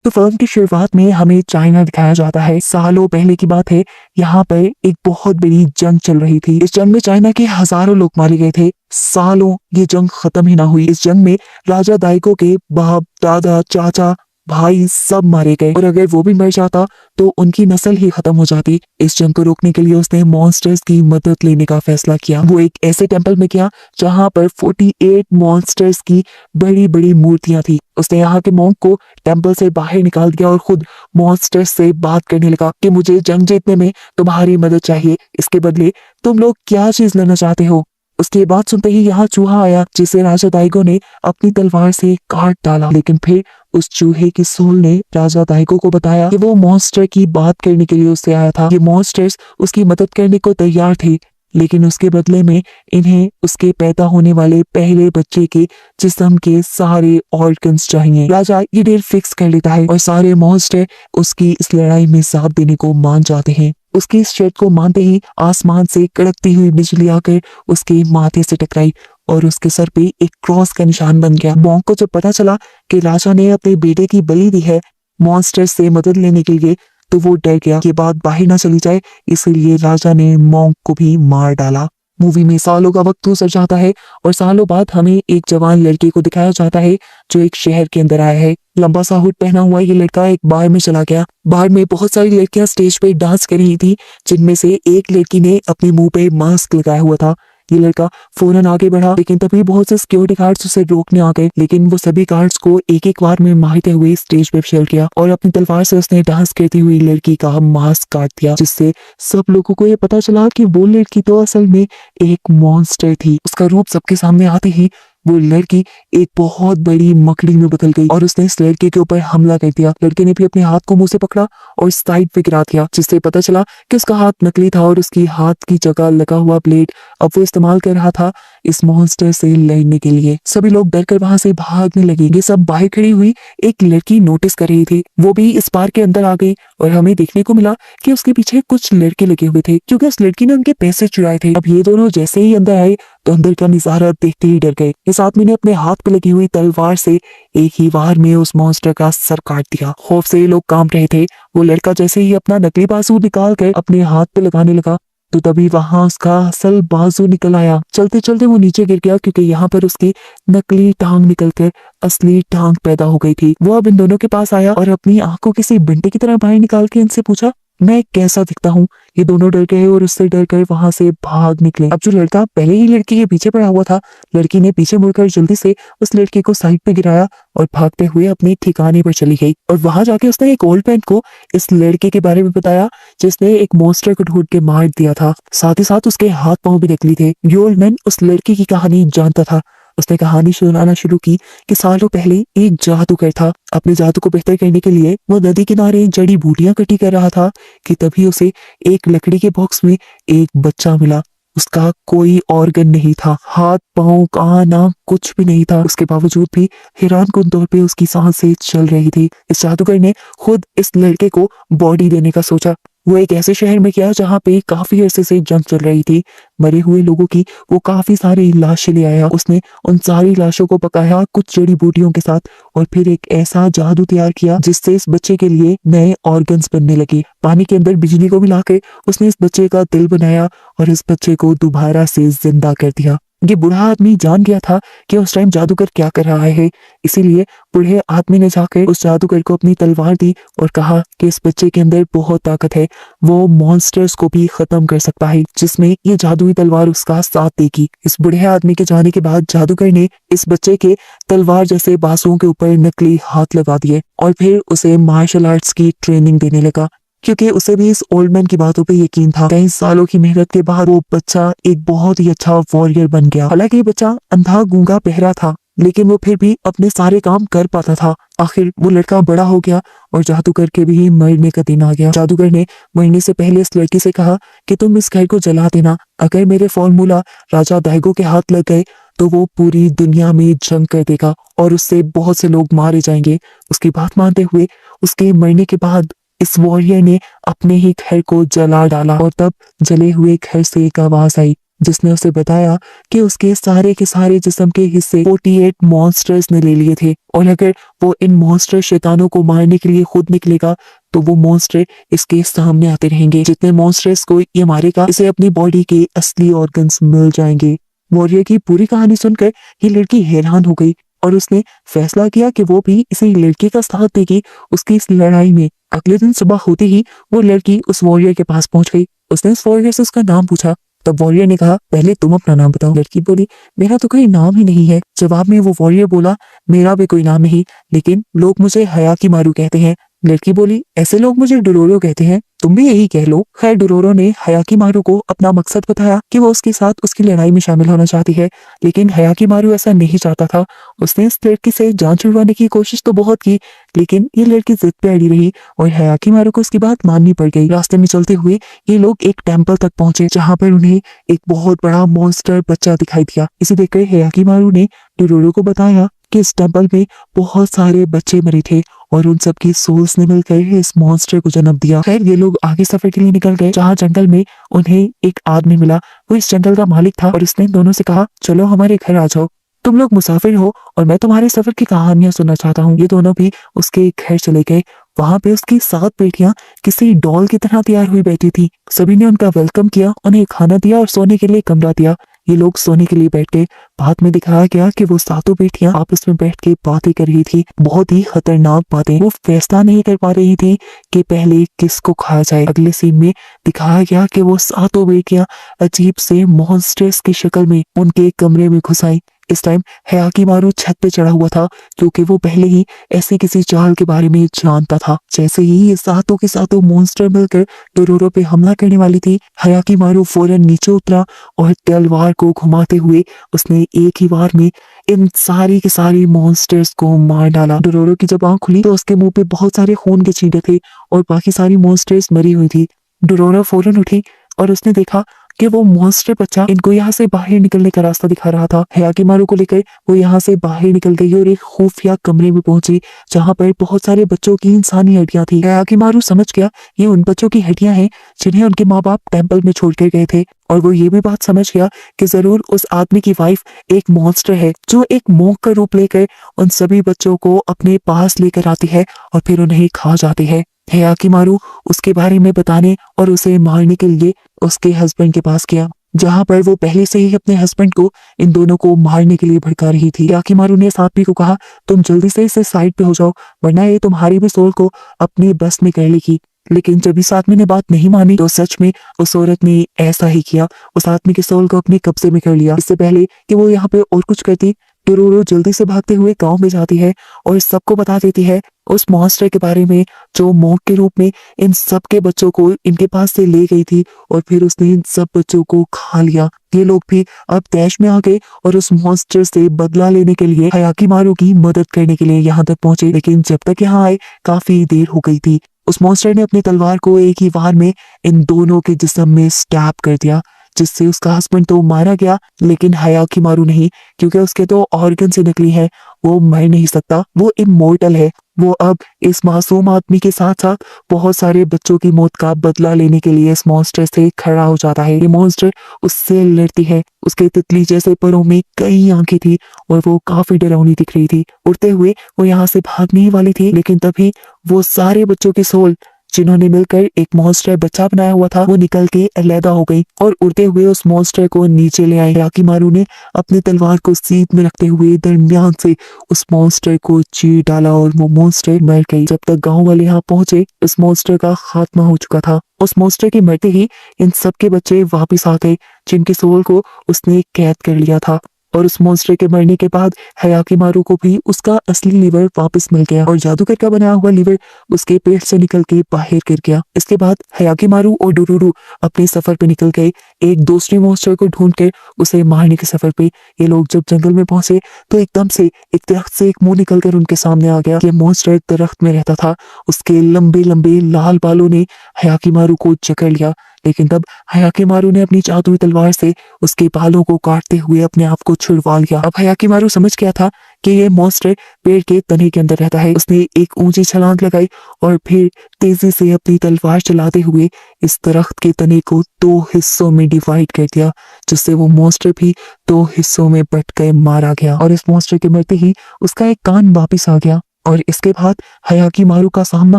तो फिल्म की शुरुआत में हमें चाइना दिखाया जाता है। सालों पहले की बात है, यहाँ पर एक बहुत बड़ी जंग चल रही थी। इस जंग में चाइना के हजारों लोग मारे गए थे। सालों ये जंग खत्म ही ना हुई। इस जंग में राजा दाइगो के बाप, दादा, चाचा, भाई सब मारे गए, और अगर वो भी मर जाता तो उनकी नस्ल ही खत्म हो जाती। इस जंग को रोकने के लिए उसने मॉन्स्टर्स की मदद लेने का फैसला किया। वो एक ऐसे टेंपल में किया जहाँ पर 48 मॉन्स्टर्स की बड़ी बड़ी मूर्तियां थी। उसने यहाँ के मॉन्क को टेंपल से बाहर निकाल दिया और खुद मॉन्स्टर्स से बात करने लगा कि मुझे जंग जीतने में तुम्हारी मदद चाहिए, इसके बदले तुम लोग क्या चीज लेना चाहते हो। उसकी बात सुनते ही यहाँ चूहा आया, जिसे राजा दाइगो ने अपनी तलवार से काट डाला। लेकिन फिर उस चूहे की सूल ने राजा दाइगो को बताया कि वो मॉन्स्टर की बात करने के लिए उससे आया था। ये मॉन्स्टर्स उसकी मदद करने को तैयार थे, लेकिन उसके बदले में इन्हें उसके पैदा होने वाले पहले बच्चे के जिस्म के सारे ऑर्गन्स चाहिए। राजा ये डील फिक्स कर लेता है और सारे मॉन्स्टर उसकी इस लड़ाई में साथ देने को मान जाते हैं। उसकी इस शर्त को मानते ही आसमान से कड़कती हुई बिजली आकर उसके माथे से टकराई और उसके सर पे एक क्रॉस का निशान बन गया। मॉन्क को जब पता चला कि राजा ने अपने बेटे की बलि दी है मॉन्स्टर से मदद लेने के लिए, तो वो डर गया कि बात बाहर ना चली जाए, इसलिए राजा ने मॉन्क को भी मार डाला। मूवी में सालों का वक्त गुजर जाता है और सालों बाद हमें एक जवान लड़के को दिखाया जाता है जो एक शहर के अंदर आया है। लंबा सा हुड पहना हुआ ये लड़का एक बार में चला गया। बार में बहुत सारी लड़कियां स्टेज पे डांस कर रही थी, जिनमें से एक लड़की ने अपने मुंह पे मास्क लगाया हुआ था। ये लड़का फौरन आगे बढ़ा, लेकिन तभी बहुत से सिक्योरिटी गार्ड्स उसे रोकने आ गए। लेकिन वो सभी गार्ड्स को एक एक बार में मारते हुए स्टेज पे चल गया और अपनी तलवार से उसने डांस करती हुई लड़की का मास्क काट दिया, जिससे सब लोगों को ये पता चला कि वो लड़की तो असल में एक मॉन्स्टर थी। उसका रूप सबके सामने आते ही वो लड़की एक बहुत बड़ी मकड़ी में बदल गई और उसने इस लड़के के ऊपर हमला कर दिया। लड़के ने भी अपने हाथ को मुंह से पकड़ा और साइड पे गिरा दिया, जिससे पता चला कि उसका हाथ नकली था और उसकी हाथ की जगह लगा हुआ ब्लेड अब वो इस्तेमाल कर रहा था इस मॉन्स्टर से लड़ने के लिए। सभी लोग डर कर वहां से भागने लगे। ये सब बाहर खड़ी हुई एक लड़की नोटिस कर रही थी, वो भी इस पार के अंदर आ गई और हमें देखने को मिला कि उसके पीछे कुछ लड़के लगे हुए थे, क्योंकि उस लड़की ने उनके पैसे चुराए थे। अब ये दोनों जैसे ही अंदर आए तो अंदर का नजारा देखते ही डर गए। इस आदमी ने अपने हाथ पे लगी हुई तलवार से एक ही वार में उस मॉन्स्टर का सर काट दिया। खौफ से ये लोग कांप रहे थे। वो लड़का जैसे ही अपना नकली बाजू निकाल कर अपने हाथ पे लगाने लगा, तो तभी वहां उसका असल बाजू निकल आया। चलते चलते वो नीचे गिर गया, क्योंकि यहाँ पर उसकी नकली टांग निकलकर असली टांग पैदा हो गई थी। वो अब इन दोनों के पास आया और अपनी आंख को किसी बिंटे की तरह बाहर निकाल के इनसे पूछा, मैं कैसा दिखता हूँ। ये दोनों डर गए और उससे डर कर वहां से भाग निकले। अब जो लड़का पहले ही लड़की के पीछे पड़ा हुआ था, लड़की ने पीछे मुड़कर जल्दी से उस लड़के को साइड पे गिराया और भागते हुए अपने ठिकाने पर चली गई। और वहां जाके उसने एक ओल्ड मैन को इस लड़के के बारे में बताया जिसने एक मॉन्स्टर को ढूंढ के मार दिया था। साथ ही साथ उसके हाथ पांव भी नकली थे। ये ओल्ड मैन उस लड़के की कहानी जानता था। उसने कहानी सुनाना शुरू की कि सालों पहले एक जादूगर था। अपने जादू को बेहतर करने के लिए वो नदी किनारे जड़ी बूटियां इकट्ठी कर रहा था कि तभी उसे एक लकड़ी के बॉक्स में एक बच्चा मिला। उसका कोई ऑर्गन नहीं था, हाथ पांव कान नाक कुछ भी नहीं था। उसके बावजूद भी हैरानकुन तौर पे उसकी सांसें चल रही थी। इस जादूगर ने खुद इस लड़के को बॉडी देने का सोचा। वो एक ऐसे शहर में गया जहाँ पे काफी अरसे से जंग चल रही थी। मरे हुए लोगों की वो काफी सारी लाशें ले आया। उसने उन सारी लाशों को पकाया कुछ जड़ी बूटियों के साथ और फिर एक ऐसा जादू तैयार किया जिससे इस बच्चे के लिए नए ऑर्गन्स बनने लगे। पानी के अंदर बिजली को मिलाकर उसने इस बच्चे का दिल बनाया और इस बच्चे को दोबारा से जिंदा कर दिया। ये बूढ़ा आदमी जान गया था कि उस टाइम जादूगर क्या कर रहा है, इसीलिए बूढ़े आदमी ने जाकर उस जादूगर को अपनी तलवार दी और कहा कि इस बच्चे के अंदर बहुत ताकत है, वो मॉन्स्टर्स को भी खत्म कर सकता है, जिसमें ये जादुई तलवार उसका साथ देगी। इस बूढ़े आदमी के जाने के बाद जादूगर ने इस बच्चे के तलवार जैसे बाजुओं के ऊपर नकली हाथ लगा दिए और फिर उसे मार्शल आर्ट्स की ट्रेनिंग देने लगा, क्योंकि उसे भी इस ओल्ड मैन की बातों पे यकीन था। कई सालों की मेहनत के बाद वो बच्चा एक बहुत ही अच्छा वॉरियर बन गया। हालांकि ये बच्चा अंधा गूंगा बहरा था, लेकिन वो फिर भी अपने सारे काम कर पाता था। आखिर वो लड़का बड़ा हो गया और जादूगर के भी मरने का दिन आ गया। जादूगर ने मरने से पहले इस लड़की से कहा कि तुम इस घर को जला देना, अगर मेरे फॉर्मूला राजा दाइगो के हाथ लग गए तो वो पूरी दुनिया में जंग कर देगा और उससे बहुत से लोग मारे जाएंगे। उसकी बात मानते हुए उसके मरने के बाद इस वॉरियर ने अपने ही घर को जला डाला और तब जले हुए घर से एक आवाज आई, जिसने उसे बताया कि उसके सारे के सारे जिस्म के हिस्से 48 मॉन्स्टर्स ने ले लिए थे और अगर वो इन मॉन्स्टर शैतानों को मारने के लिए खुद निकलेगा तो वो मॉन्स्टर इसके सामने आते रहेंगे। जितने मॉन्स्टर्स को ये मारेगा इसे अपनी बॉडी के असली ऑर्गन्स मिल जाएंगे। वॉरियर की पूरी कहानी सुनकर ये लड़की हैरान हो गई और उसने फैसला किया कि वो भी इसी लड़के का साथ देगी उसकी इस लड़ाई में। अगले दिन सुबह होते ही वो लड़की उस वॉरियर के पास पहुंच गई। उसने उस वॉरियर से उसका नाम पूछा। तब वॉरियर ने कहा, पहले तुम अपना नाम बताओ। लड़की बोली, मेरा तो कोई नाम ही नहीं है। जवाब में वो वॉरियर बोला, मेरा भी कोई नाम नहीं, लेकिन लोग मुझे हयाकीमारू कहते हैं। लड़की बोली, ऐसे लोग मुझे डोरोरो कहते हैं, तुम भी यही कह लो। खैर डोरोरो ने हयाकीमारू को अपना मकसद बताया कि वो उसके साथ उसकी लड़ाई में शामिल होना चाहती है, लेकिन हयाकीमारू ऐसा नहीं चाहता था। उसने इस लड़की से जान छुड़वाने की कोशिश तो बहुत की, लेकिन ये लड़की जिद पे अड़ी रही और हयाकीमारू को उसकी बात माननी पड़ गई। रास्ते में चलते हुए ये लोग एक टेम्पल तक पहुंचे जहाँ पर उन्हें एक बहुत बड़ा मॉन्स्टर बच्चा दिखाई दिया। इसे देखकर हयाकीमारू ने डोरोरो को बताया कि इस टेम्पल में बहुत सारे बच्चे मरे थे और उन सबकी सोल्स ने मिलकर इस मॉन्स्टर को जन्म दिया। खैर ये लोग आगे सफर के लिए निकल गए जहाँ जंगल में उन्हें एक आदमी मिला। वो इस जंगल का मालिक था और उसने दोनों से कहा, चलो हमारे घर आ जाओ, तुम लोग मुसाफिर हो और मैं तुम्हारे सफर की कहानियां सुनना चाहता हूँ। ये दोनों भी उसके घर चले गए। वहां पे उसकी 7 बेटियां किसी डॉल की तरह तैयार हुई बैठी थी। सभी ने उनका वेलकम किया, उन्हें खाना दिया और सोने के लिए कमरा दिया। ये लोग सोने के लिए बैठ गए। बाद में दिखाया गया कि वो 7 बेटियां आपस में बैठ के बातें कर रही थी, बहुत ही खतरनाक बातें। वो फैसला नहीं कर पा रही थी कि पहले किसको खाया जाए। अगले सीन में दिखाया गया कि वो 7 बेटियां अजीब से मॉन्स्टर्स की शक्ल में उनके कमरे में घुस आई। इस टाइम हयाकीमारू छत पे चढ़ा हुआ था क्योंकि वो पहले ही ऐसी किसी चाल के बारे में जानता था। जैसे ही ये 7 के 7 मॉन्स्टर मिलकर डोरोरो पे हमला करने वाली थी, हयाकीमारू फौरन नीचे उतरा और तलवार को घुमाते हुए उसने एक ही बार में इन सारी के सारी मॉन्स्टर्स को मार डाला। डोरोरो की जब आंख खुली तो उसके मुंह पे बहुत सारे खून के छींटे थे और बाकी सारी मॉन्स्टर्स मरी हुई थी। डोरोरो फौरन उठी और उसने देखा कि वो मॉन्स्टर बच्चा इनको यहाँ से बाहर निकलने का रास्ता दिखा रहा था। हयाकीमारू को लेकर वो यहाँ से बाहर निकल गई और एक खुफिया कमरे में पहुंची जहाँ पर बहुत सारे बच्चों की इंसानी हड्डियां थी। हयाकीमारू समझ गया ये उन बच्चों की हड्डियां हैं जिन्हें उनके माँ बाप टेम्पल में छोड़ कर गए थे और वो ये भी बात समझ गया कि जरूर उस आदमी की वाइफ एक मॉन्स्टर है जो एक मोंक का रूप लेकर उन सभी बच्चों को अपने पास लेकर आती है और फिर उन्हें खा जाती है। हयाकीमारू उसके बारे में बताने और उसे मारने के लिए उसके हस्बैंड के पास गया, जहां पर वो पहले से ही अपने हस्बैंड को इन दोनों को मारने के लिए भड़का रही थी। हयाकीमारू ने साथी को कहा, तुम जल्दी से इसे साइड पे हो जाओ वरना ये तुम्हारी भी सोल को अपने बस में कर लेगी। लेकिन जब इस आदमी ने बात नहीं मानी तो सच में उस औरत ने ऐसा ही किया, उस आदमी के सोल को अपने कब्जे में कर लिया। इससे पहले कि वो यहाँ पे और कुछ करती, डोरोरो जल्दी से भागते हुए गांव में जाती है और सबको बता देती है उस मॉन्स्टर के बारे में जो मॉन्क के रूप में इन सब के बच्चों को इनके पास से ले गई थी और फिर उसने इन सब बच्चों को खा लिया। ये लोग भी अब तैश में आ गए और उस मॉन्स्टर से बदला लेने के लिए हयाकीमारू की मदद करने के लिए यहाँ तक पहुंचे, लेकिन जब तक यहाँ आए काफी देर हो गई थी। उस मॉन्स्टर ने अपनी तलवार को एक ही वार में इन दोनों के जिस्म में स्टैब कर दिया, जिससे उसका हस्बैंड तो मारा गया लेकिन हयाकीमारू नहीं, क्योंकि उसके तो ऑर्गन से निकली है, वो मर नहीं सकता, वो इमोर्टल है। वो अब इस मासूम आदमी के साथ साथ बहुत सारे बच्चों की मौत का बदला लेने के लिए इस मॉन्स्टर से खड़ा हो जाता है। ये मॉन्स्टर उससे लड़ती है। उसके तितली जैसे परों में कई आंखें थी और वो काफी डरावनी दिख रही थी। उड़ते हुए वो यहाँ से भागने ही वाली थी, लेकिन तभी वो सारे बच्चों के सोल जिन्होंने मिलकर एक मॉन्स्टर बच्चा बनाया हुआ था वो निकल के अलहदा हो गई और उड़ते हुए उस मॉन्स्टर को नीचे ले आए। हयाकीमारू ने अपनी तलवार को सीध में रखते हुए दरमियान से उस मॉन्स्टर को चीर डाला और वो मॉन्स्टर मर गई। जब तक गांव वाले यहाँ पहुंचे इस मॉन्स्टर का खात्मा हो चुका था। उस मॉन्स्टर के मरते ही इन सबके बच्चे वापिस आ गए जिनके सोल को उसने कैद कर लिया था और उस मॉन्स्टर के मरने के बाद हयाकीमारू को भी उसका असली लिवर वापस मिल गया और जादूगर का बनाया हुआ लिवर उसके पेट से निकल के बाहर गिर गया। इसके बाद हयाकीमारू और डोरोरो अपने सफर पे निकल गए, एक दूसरे मॉन्स्टर को ढूंढ कर उसे मारने के सफर पे। ये लोग जब जंगल में पहुंचे तो एकदम से एक दरख्त से एक मुंह निकल कर उनके सामने आ गया। ये मॉन्स्टर दरख्त में रहता था, उसके लंबे लंबे लाल बालों ने हयाकीमारू को जकड़ लिया, लेकिन तब हयाकीमारू ने अपनी जादुई तलवार से उसके बालों को काटते हुए अपने आप को छुड़वा लिया। अब हयाकीमारू समझ गया था कि ये मॉन्स्टर पेड़ के तने के अंदर रहता है। उसने एक ऊंची छलांग लगाई और फिर तेजी से अपनी तलवार चलाते हुए इस दरख्त के तने को 2 हिस्सों में डिवाइड कर दिया, जिससे वो मॉन्स्टर भी 2 हिस्सों में बट कर मारा गया। और इस मॉन्स्टर के मरते ही उसका एक कान वापिस आ गया। और इसके बाद हयाकीमारू का सामना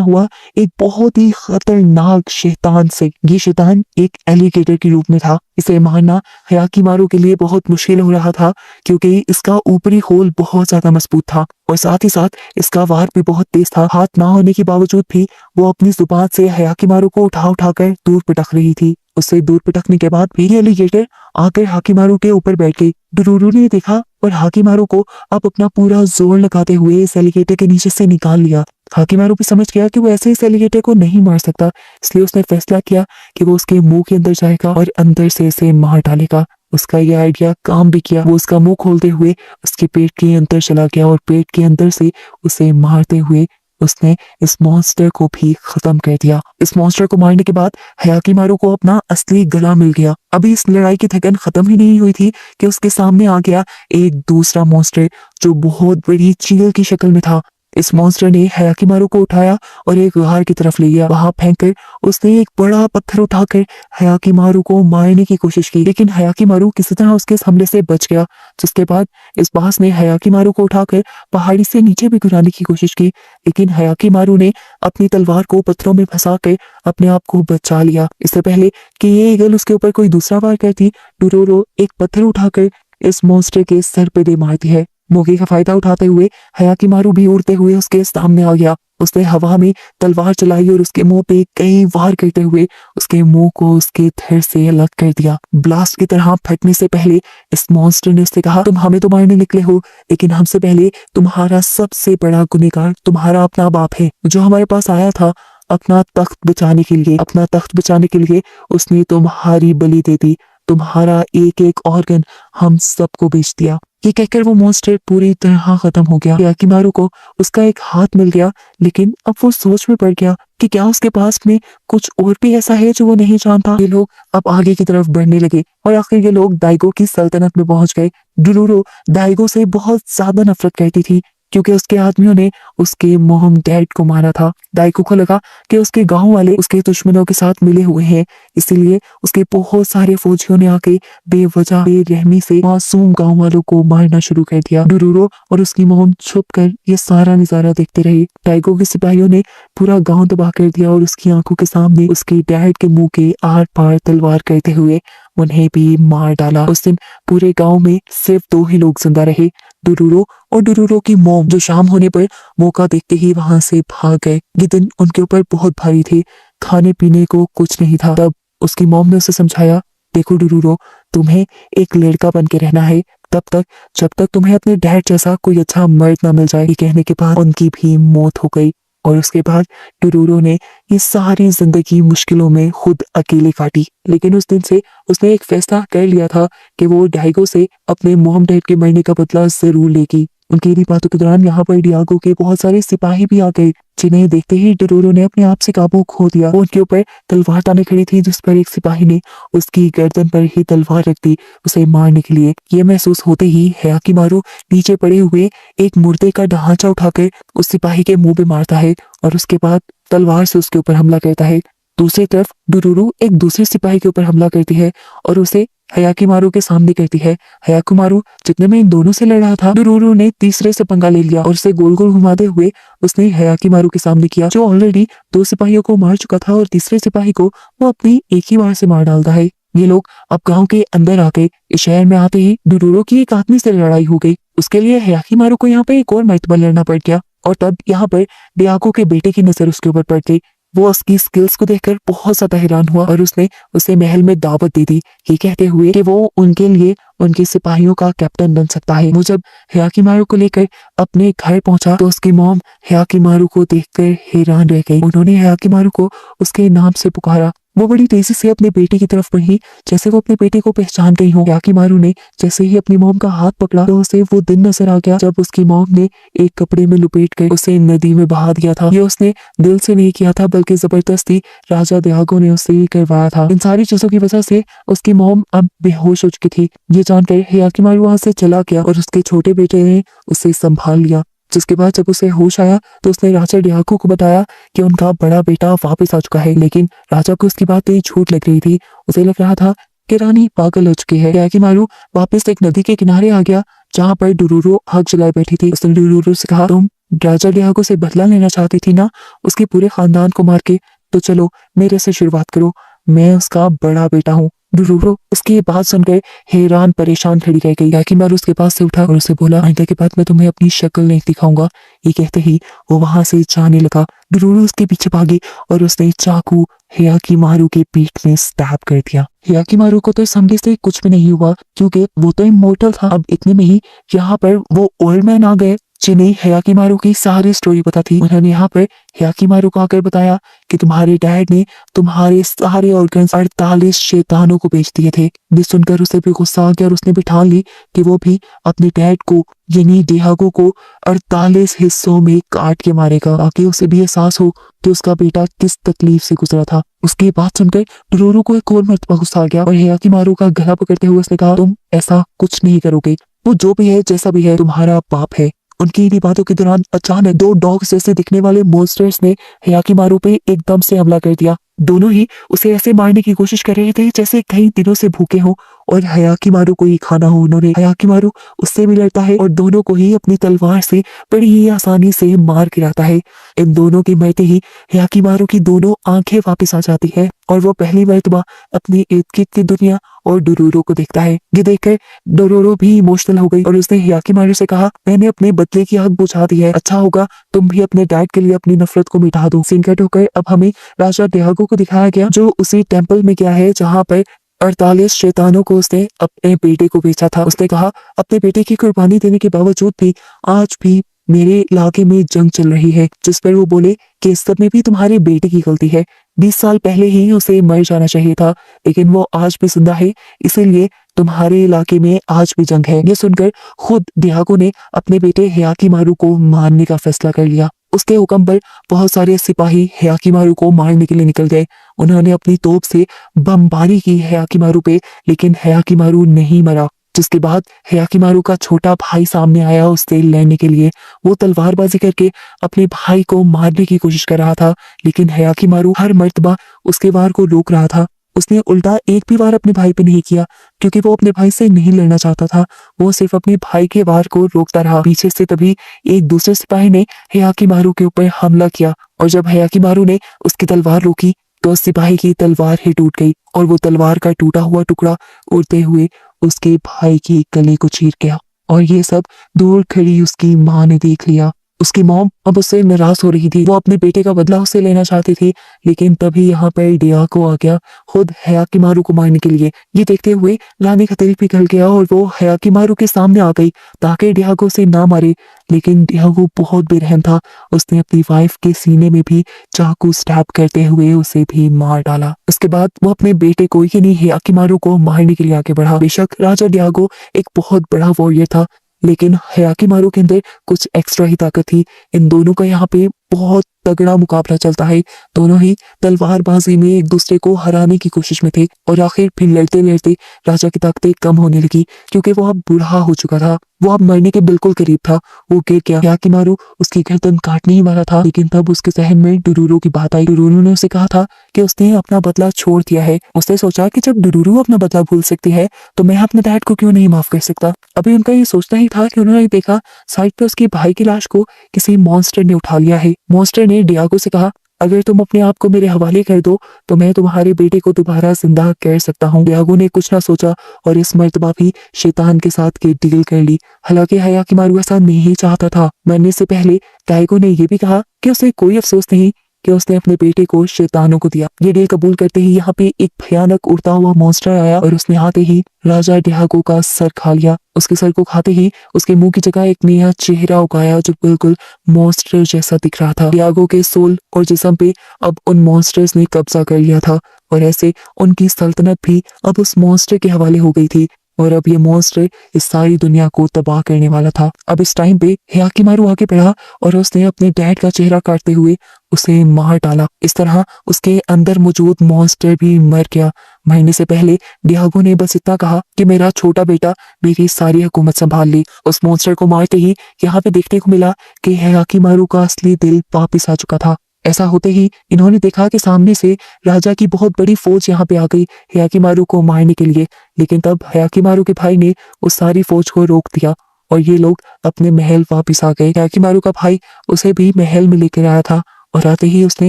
हुआ एक बहुत ही खतरनाक शैतान से। ये शैतान एक एलिगेटर के रूप में था। इसे मारना हयाकीमारू के लिए बहुत मुश्किल हो रहा था, क्योंकि इसका ऊपरी खोल बहुत ज्यादा मजबूत था और साथ ही साथ इसका वार भी बहुत तेज था। हाथ ना होने के बावजूद भी वो अपनी जुबान से हयाकीमारू को उठा उठाकर दूर पटक रही थी। उससे दूर पटकने के बाद भी एलिगेटर आकर हाकीमारू के ऊपर बैठ गई। डुरूरू ने देखा और हाकीमारू को अब अपना पूरा जोर लगाते हुए इस एलिगेटर के नीचे से निकाल लिया। हाकीमारू भी समझ गया कि वो ऐसे इस एलिगेटर को नहीं मार सकता, इसलिए उसने फैसला किया कि वो उसके मुंह के अंदर जाएगा और अंदर से इसे मार डालेगा। उसका ये आइडिया काम भी किया। वो उसका मुंह खोलते हुए उसके पेट के अंदर चला गया और पेट के अंदर से उसे मारते हुए उसने इस मॉन्स्टर को भी खत्म कर दिया। इस मॉन्स्टर को मारने के बाद हयाकीमारू को अपना असली गला मिल गया। अभी इस लड़ाई की थकन खत्म ही नहीं हुई थी कि उसके सामने आ गया एक दूसरा मॉन्स्टर जो बहुत बड़ी चील की शक्ल में था। इस मॉन्स्टर ने हयाकीमारू को उठाया और एक गार की तरफ ले गया। वहां फेंककर उसने एक बड़ा पत्थर उठाकर हयाकीमारू को मारने की कोशिश की, लेकिन हयाकीमारू किसी तरह उसके इस हमले से बच गया। जिसके बाद इस बास ने हयाकीमारू को उठाकर पहाड़ी से नीचे भी गिराने की कोशिश की, लेकिन हयाकीमारू ने अपनी तलवार को पत्थरों में फंसा कर अपने आप को बचा लिया। इससे पहले कि ये ईगल उसके ऊपर कोई दूसरा वार करती, डुरोरो एक पत्थर उठाकर इस मॉन्स्टर के सर पे दे मारती है। मौके का फायदा उठाते हुए हयाकीमारू भी उड़ते हुए उसके सामने आ गया। उसने हवा में तलवार चलाई और उसके मुंह पे कई वार करते हुए उसके मुंह को उसके धड़ से अलग कर दिया। ब्लास्ट की तरह फटने से पहले इस मॉन्स्टर ने उससे कहा, तुम हमें तो मारने निकले हो, लेकिन हमसे पहले तुम्हारा सबसे बड़ा गुनहगार तुम्हारा अपना बाप है, जो हमारे पास आया था अपना तख्त बचाने के लिए। अपना तख्त बचाने के लिए उसने तुम्हारी बलि दे दी। तुम्हारा एक एक ऑर्गन हम सबको बेच दिया। ये कहकर वो मॉन्स्टर पूरी तरह खत्म हो गया। हयाकीमारू को उसका एक हाथ मिल गया, लेकिन अब वो सोच में पड़ गया कि क्या उसके पास में कुछ और भी ऐसा है जो वो नहीं जानता। ये लोग अब आगे की तरफ बढ़ने लगे और आखिर ये लोग दाइगो की सल्तनत में पहुंच गए। डुरूरो दाइगो से बहुत ज्यादा नफरत करती थी, क्योंकि उसके आदमियों ने उसके मोहम डैड को मारा था। दाइगो को लगा कि उसके गांव वाले उसके दुश्मनों के साथ मिले हुए हैं, इसीलिए उसके बहुत सारे फौजियों ने आके बेवजह बेरहमी से मासूम गांव वालों को मारना शुरू कर दिया। डुरूरो और उसकी मोम छुप कर ये सारा नजारा देखते रहे। दाइगो के सिपाहियों ने पूरा गांव तबाह कर दिया और उसकी आंखों के सामने उसके डैड के मुंह के आर पार तलवार करते हुए उन्हें भी मार डाला। उस दिन पूरे गांव में सिर्फ 2 ही लोग जिंदा रहे, डुरूरो और डुरूरो की मोम, जो शाम होने पर मौका देखते ही वहां से भाग गए। ये दिन उनके ऊपर बहुत भारी थे, खाने पीने को कुछ नहीं था। तब उसकी मोम ने उसे समझाया, देखो डुरूरो, तुम्हें एक लड़का बन के रहना है तब तक जब तक तुम्हें अपने डैड जैसा कोई अच्छा मर्द ना मिल जाए। ये कहने के बाद उनकी भी मौत हो गई और उसके बाद डुरूरो ने ये सारी जिंदगी मुश्किलों में खुद अकेले काटी। लेकिन उस दिन से उसने एक फैसला कर लिया था कि वो डाइगो से अपने मोम डैड के मरने का बदला जरूर लेगी। उनकी इन्हीं बातों के दौरान यहाँ पर डियागो के बहुत सारे सिपाही भी आ गए, जिन्हें देखते ही डुरूरो ने अपने आप से काबू खो दिया। वो उनके ऊपर तलवार ताने खड़ी थी, जिस पर एक सिपाही ने उसकी गर्दन पर ही तलवार रख दी उसे मारने के लिए। ये महसूस होते ही हयाकीमारू नीचे पड़े हुए एक मुर्दे का ढांचा उठाकर उस सिपाही के मुंह पे मारता है और उसके बाद तलवार से उसके ऊपर हमला करता है। दूसरी तरफ डुरूरू एक दूसरे सिपाही के ऊपर हमला करती है और उसे हयाकीमारू के सामने करती है। हयाकीमारू जितने में इन दोनों से लड़ रहा था, डुरूरू ने तीसरे से पंगा ले लिया और उसे गोल गोल घुमाते हुए उसने हयाकीमारू के सामने किया, जो ऑलरेडी 2 सिपाहियों को मार चुका था और तीसरे सिपाही को वो अपनी एक ही बार से मार डालता है। ये लोग अब गांव के अंदर आके इस शहर में आते ही डुरूरू की एक आदमी से लड़ाई हो गई। उसके लिए हयाकीमारू को यहाँ पे एक और मर्तबा लड़ना पड़ गया और तब यहाँ पर डियागो के बेटे की नजर उसके ऊपर पड़ गई। वो उसकी स्किल्स को देखकर बहुत ज्यादा हैरान हुआ और उसने उसे महल में दावत दे दी, ये कहते हुए कि वो उनके लिए उनके सिपाहियों का कैप्टन बन सकता है। वो जब हयाकीमारू को लेकर अपने घर पहुंचा तो उसकी मॉम हयाकीमारू को देखकर हैरान रह गई। उन्होंने हयाकीमारू को उसके नाम से पुकारा वो बड़ी तेजी से अपने बेटे की तरफ बढ़ी, जैसे वो अपने बेटे को पहचान गई हो। याकीमारू ने जैसे ही अपनी मॉम का हाथ पकड़ा तो उसे वो दिन नजर आ गया जब उसकी मॉम ने एक कपड़े में लुपेट कर उसे नदी में बहा दिया था। ये उसने दिल से नहीं किया था, बल्कि जबरदस्ती राजा डियागो ने उससे ये करवाया था। इन सारी चीजों की वजह से उसकी मॉम अब बेहोश हो चुकी थी। ये जानकर याकीमारू वहां से चला गया और उसके छोटे बेटे ने उसे संभाल लिया। जिसके बाद जब उसे होश आया तो उसने राजा डियागो को बताया कि उनका बड़ा बेटा वापस आ चुका है, लेकिन राजा को उसकी बातें झूठ लग रही थी। उसे लग रहा था कि रानी पागल हो चुकी है। याकीमारू वापस एक नदी के किनारे आ गया जहाँ पर डुरूरो आग जलाए बैठी थी। उसने डुरूरो से कहा, तुम राजा डियागो से बदला लेना चाहती थी ना, उसके पूरे खानदान को मार के, तो चलो मेरे से शुरुआत करो, मैं उसका बड़ा बेटा हूँ। डुरूरो उसकी ये बात सुनकर हैरान परेशान खड़ी रह गई। याकीमारू उसके पास से उठा और उसे बोला, आइंदा के बाद मैं तुम्हें अपनी शक्ल नहीं दिखाऊंगा। ये कहते ही वो वहां से जाने लगा। डुरूरो उसके पीछे भागी और उसने चाकू याकीमारू के पीठ में स्टैब कर दिया। याकीमारू को तो इस हमले से कुछ भी नहीं हुआ, क्योंकि वो तो इमोर्टल था। अब इतने में ही यहाँ पर वो ओल्ड मैन आ गए जिन्हें याकीमारू की सारी स्टोरी पता थी। उन्होंने यहाँ पर याकीमारू को आकर बताया कि तुम्हारे डैड ने तुम्हारे सारे ऑर्गन्स 48 शैतानों को बेच दिए थे। ये सुनकर उसे भी गुस्सा आ गया और उसने भी ठान ली कि वो भी अपने डैड को यानी डियागो को 48 हिस्सों में काट के मारेगा, ताकि उसे भी एहसास हो कि उसका बेटा किस तकलीफ से गुजरा था। उसकी बात सुनकर डोरोरो को एक और मर्तबा गुस्सा आ गया और याकीमारू का गला पकड़ते हुए उसने कहा, तुम ऐसा कुछ नहीं करोगे, वो जो भी है जैसा भी है तुम्हारा बाप है। उनकी इन्हीं बातों के दौरान अचानक दो डॉग्स जैसे दिखने वाले मॉन्स्टर्स ने याकीमारू पे एकदम से हमला कर दिया। दोनों ही उसे ऐसे मारने की कोशिश कर रहे थे जैसे कई दिनों से भूखे हों और याकीमारू को ही खाना हो। उन्होंने याकीमारू उससे भी लड़ता है और दोनों को ही अपनी तलवार से बड़ी ही आसानी से मार गिराता है। इन दोनों के मरते ही याकीमारू की दोनों आंखें वापस आ जाती है और वो पहली मर्तबा अपनी इर्द गिर्द की दुनिया और डोरोरो को देखता है। ये देखकर डोरोरो भी इमोशनल हो गई और उसने याकीमारू से कहा, मैंने अपने बदले की आग बुझा दी है, अच्छा होगा तुम भी अपने डैड के लिए अपनी नफरत को मिटा दो। सीन कट होकर अब हमें राजा डियागो को दिखाया गया जो उसी टेम्पल में गया है जहाँ पर 48 शैतानों को उसने अपने बेटे को बेचा था। उसने कहा, अपने बेटे की कुर्बानी देने के बावजूद भी आज भी मेरे इलाके में जंग चल रही है। जिस पर वो बोले कि इस सब में भी तुम्हारे बेटे की गलती है, 20 साल पहले ही उसे मर जाना चाहिए था, लेकिन वो आज भी जिंदा है, इसीलिए तुम्हारे इलाके में आज भी जंग है। ये सुनकर खुद डियागो ने अपने बेटे याकीमारू को मारने का फैसला कर लिया। उसके हुक्म पर बहुत सारे सिपाही याकीमारू को मारने के लिए निकल गए। उन्होंने अपनी तोप से बमबारी की याकीमारू पे, लेकिन याकीमारू नहीं मरा। जिसके बाद याकीमारू का छोटा भाई सामने आया उससे लड़ने के लिए। वो तलवारबाजी करके अपने भाई को मारने की कोशिश कर रहा था, लेकिन याकीमारू हर मर्तबा उसके वार को रोक रहा था। उसने उल्टा एक भी वार अपने भाई पे नहीं किया, क्योंकि वो अपने भाई से नहीं लड़ना चाहता था। वो सिर्फ अपने भाई के वार को रोकता रहा। पीछे से तभी एक दूसरे सिपाही ने याकीमारू के ऊपर हमला किया और जब याकीमारू ने उसकी तलवार रोकी तो उस सिपाही की तलवार ही टूट गई और वो तलवार का टूटा हुआ टुकड़ा उड़ते हुए उसके भाई के गले को चीर गया। और ये सब दूर खड़ी उसकी माँ ने देख लिया। उसकी मॉम अब उससे नाराज हो रही थी। वो अपने बेटे का बदला उससे लेना चाहती थी, लेकिन तभी यहाँ पर डियागो आ गया खुद याकीमारू को मारने के लिए। ये देखते हुए रानी का दिल पिघल गया और वो याकीमारू के सामने आ गई ताकि डियागो से ना मारे, लेकिन डियागो बहुत बेरहम था। उसने अपनी वाइफ के सीने में भी चाकू स्टैब करते हुए उसे भी मार डाला। उसके बाद वो अपने बेटे को यानी याकीमारू को मारने के लिए आगे बढ़ा। बेशक राजा डियागो एक बहुत बड़ा वॉरियर था, लेकिन याकीमारू के अंदर कुछ एक्स्ट्रा ही ताकत थी। इन दोनों का यहाँ पे बहुत तगड़ा मुकाबला चलता है। दोनों ही तलवारबाजी में एक दूसरे को हराने की कोशिश में थे और आखिर फिर लड़ते लड़ते राजा की ताकतें कम होने लगी, क्योंकि वो अब बूढ़ा हो चुका था। वो अब मरने के बिल्कुल करीब था। वो गिर गया। याकीमारू उसकी गर्दन काटने ही वाला था, लेकिन तब उसके जहन में डुरूरो की बात आई। डुरूरो ने उसे कहा था कि उसने अपना बदला छोड़ दिया है। उसने सोचा कि जब डुरूरो अपना बदला भूल सकती है तो मैं अपने डैड को क्यों नहीं माफ कर सकता। अभी उनका ये सोचना ही था कि उन्होंने देखा साइड पे उसके भाई की लाश को किसी मॉन्स्टर ने उठा लिया है। मॉन्स्टर ने डियागो से कहा, अगर तुम अपने आप को मेरे हवाले कर दो तो मैं तुम्हारे बेटे को दोबारा जिंदा कर सकता हूँ। डियागो ने कुछ ना सोचा और इस मर्तबा भी शैतान के साथ की डील कर ली। हालांकि याकीमारू ऐसा नहीं चाहता था। मरने से पहले डियागो ने यह भी कहा कि उसे कोई अफसोस नहीं कि उसने अपने बेटे को शैतानों को दिया। ये डील कबूल करते ही यहाँ पे एक भयानक उड़ता हुआ मॉन्स्टर आया और उसने आते ही राजा डियागो का सर खा लिया। उसके सर को खाते ही उसके मुंह की जगह एक नया चेहरा उगाया जो बिल्कुल मॉन्स्टर जैसा दिख रहा था। डियागो के सोल और जिस्म पे अब उन मॉन्स्टर्स ने कब्जा कर लिया था। और ऐसे उनकी सल्तनत भी अब उस मॉन्स्टर के हवाले हो गई थी और अब ये मॉन्स्टर इस सारी दुनिया को तबाह करने वाला था। अब इस टाइम पे हियाकिमारू आगे बढ़ा और उसने अपने डैड का चेहरा काटते हुए उसे मार डाला। इस तरह उसके अंदर मौजूद मॉन्स्टर भी मर गया। मरने से पहले डियागो ने बस इतना कहा कि मेरा छोटा बेटा मेरी सारी हुकूमत संभाल ली। उस मॉन्स्टर को मारते ही यहाँ पे देखने को मिला कि हियाकिमारू का असली दिल वापिस आ चुका था। ऐसा होते ही इन्होंने देखा कि सामने से राजा की बहुत बड़ी फौज यहाँ पे आ गई हियाकिमारू को मारने के लिए। लेकिन तब हियाकिमारू के भाई ने उस सारी फौज को रोक दिया और ये लोग अपने महल वापिस आ गए। हियाकिमारू का भाई उसे भी महल में लेकर आया था और आते ही उसने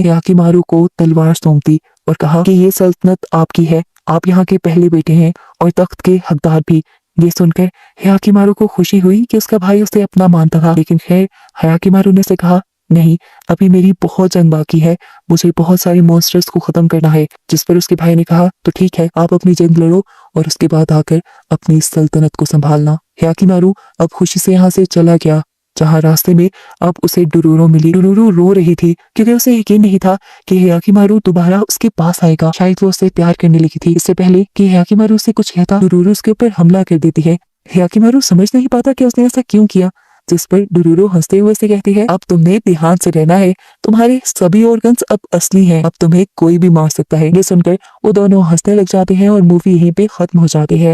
हियाकिमारू को तलवार सौंप दी और कहा कि ये सल्तनत आपकी है, आप यहाँ के पहले बेटे हैं और तख्त के हकदार भी। ये सुनकर हियाकिमारू को खुशी हुई कि उसका भाई उसे अपना मानता था। लेकिन खैर हियाकिमारू ने से कहा, नहीं, अभी मेरी बहुत जंग बाकी है, मुझे बहुत सारे मॉन्स्टर्स को खत्म करना है। जिस पर उसके भाई ने कहा, तो ठीक है, आप अपनी जंग लड़ो और उसके बाद आकर अपनी सल्तनत को संभालना। हियाकिमारू अब खुशी से यहाँ से चला गया, जहाँ रास्ते में अब उसे डुरूरो मिली। डुरूरो रो रही थी क्योंकि उसे यकीन नहीं था कि हियाकिमारू दोबारा उसके पास आएगा। शायद वो उससे प्यार करने लगी थी। इससे पहले कि हियाकिमारू उससे कुछ कहता, डुरूरो उसके ऊपर हमला कर देती है। हियाकिमारू समझ नहीं पाता कि उसने ऐसा क्यों किया। जिस पर डुरूरो हंसते हुए से कहती है, अब तुमने ध्यान से रहना है, तुम्हारे सभी ऑर्गन्स अब असली हैं, अब तुम्हें कोई भी मार सकता है। ये सुनकर वो दोनों हंसने लग जाते हैं और मूवी यहीं पे खत्म हो जाती है।